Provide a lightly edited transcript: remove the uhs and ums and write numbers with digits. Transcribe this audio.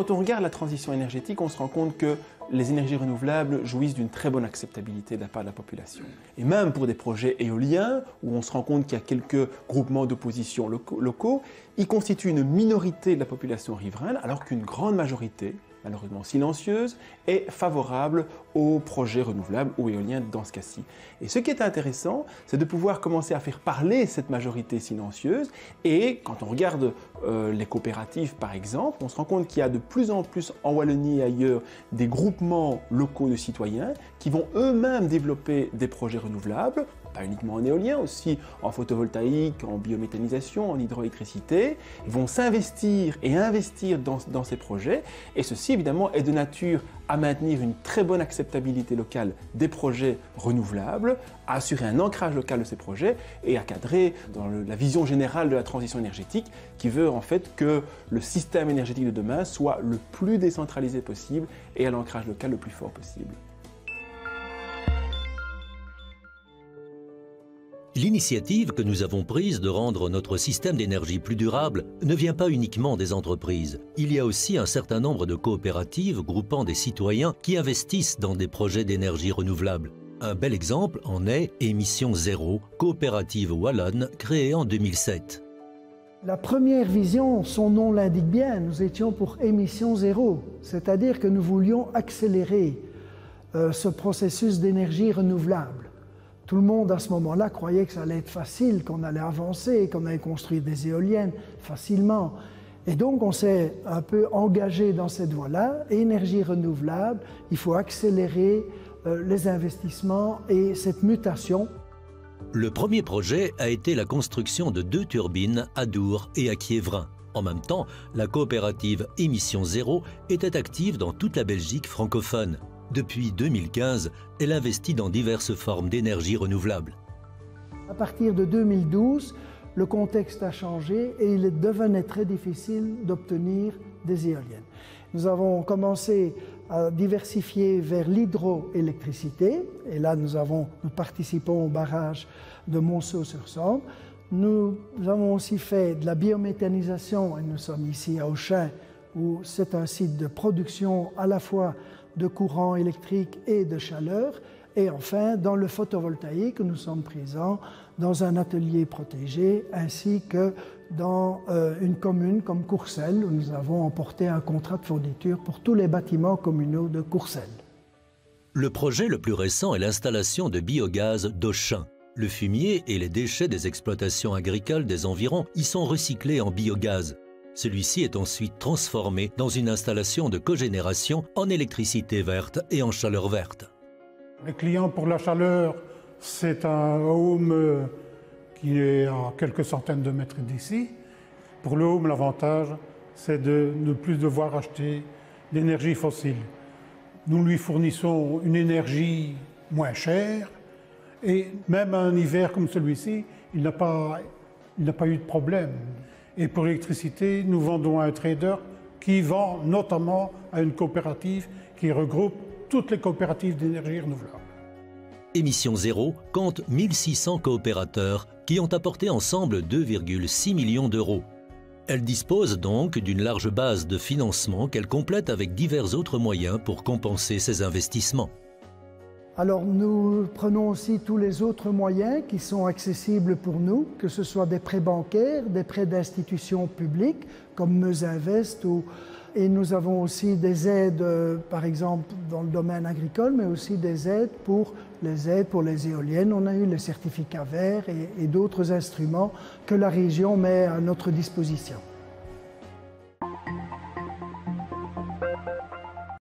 quand on regarde la transition énergétique, on se rend compte que les énergies renouvelables jouissent d'une très bonne acceptabilité de la part de la population. Et même pour des projets éoliens, où on se rend compte qu'il y a quelques groupements d'opposition locaux, ils constituent une minorité de la population riveraine, alors qu'une grande majorité, malheureusement silencieuse, est favorable aux projets renouvelables ou éoliens dans ce cas-ci. Et ce qui est intéressant, c'est de pouvoir commencer à faire parler cette majorité silencieuse. Et quand on regarde les coopératives, par exemple, on se rend compte qu'il y a de plus en plus en Wallonie et ailleurs des groupements locaux de citoyens qui vont eux-mêmes développer des projets renouvelables, pas uniquement en éolien, aussi en photovoltaïque, en biométhanisation, en hydroélectricité. Ils vont s'investir et investir dans ces projets. Et ceci, évidemment, est de nature à maintenir une très bonne acceptabilité locale des projets renouvelables, à assurer un ancrage local de ces projets et à cadrer dans la vision générale de la transition énergétique qui veut en fait que le système énergétique de demain soit le plus décentralisé possible et à l'ancrage local le plus fort possible. L'initiative que nous avons prise de rendre notre système d'énergie plus durable ne vient pas uniquement des entreprises. Il y a aussi un certain nombre de coopératives groupant des citoyens qui investissent dans des projets d'énergie renouvelable. Un bel exemple en est Émission Zéro, coopérative wallonne créée en 2007. La première vision, son nom l'indique bien, nous étions pour Émission Zéro, c'est-à-dire que nous voulions accélérer ce processus d'énergie renouvelable. Tout le monde à ce moment-là croyait que ça allait être facile, qu'on allait avancer, qu'on allait construire des éoliennes facilement. Et donc on s'est un peu engagé dans cette voie-là. Énergie renouvelable, il faut accélérer les investissements et cette mutation. Le premier projet a été la construction de 2 turbines à Dour et à Quiévrain. En même temps, la coopérative Émission Zéro était active dans toute la Belgique francophone. Depuis 2015, elle investit dans diverses formes d'énergie renouvelable. À partir de 2012, le contexte a changé et il devenait très difficile d'obtenir des éoliennes. Nous avons commencé à diversifier vers l'hydroélectricité et là nous participons au barrage de Monceau-sur-Sambre. Nous avons aussi fait de la biométhanisation et nous sommes ici à Auchin où c'est un site de production à la fois de courant électrique et de chaleur. Et enfin, dans le photovoltaïque, nous sommes présents dans un atelier protégé ainsi que dans une commune comme Courcelles où nous avons emporté un contrat de fourniture pour tous les bâtiments communaux de Courcelles. Le projet le plus récent est l'installation de biogaz d'Auchin. Le fumier et les déchets des exploitations agricoles des environs y sont recyclés en biogaz. Celui-ci est ensuite transformé dans une installation de cogénération en électricité verte et en chaleur verte. Les clients pour la chaleur, c'est un home qui est à quelques centaines de mètres d'ici. Pour le home, l'avantage, c'est de ne plus devoir acheter d'énergie fossile. Nous lui fournissons une énergie moins chère et même un hiver comme celui-ci, il n'a pas eu de problème. Et pour l'électricité, nous vendons à un trader qui vend notamment à une coopérative qui regroupe toutes les coopératives d'énergie renouvelable. Émission Zéro compte 1600 coopérateurs qui ont apporté ensemble 2,6 millions d'euros. Elle dispose donc d'une large base de financement qu'elle complète avec divers autres moyens pour compenser ses investissements. Alors nous prenons aussi tous les autres moyens qui sont accessibles pour nous, que ce soit des prêts bancaires, des prêts d'institutions publiques comme Meusinvest, et nous avons aussi des aides, par exemple dans le domaine agricole, mais aussi des aides pour les éoliennes. On a eu les certificats verts et d'autres instruments que la région met à notre disposition.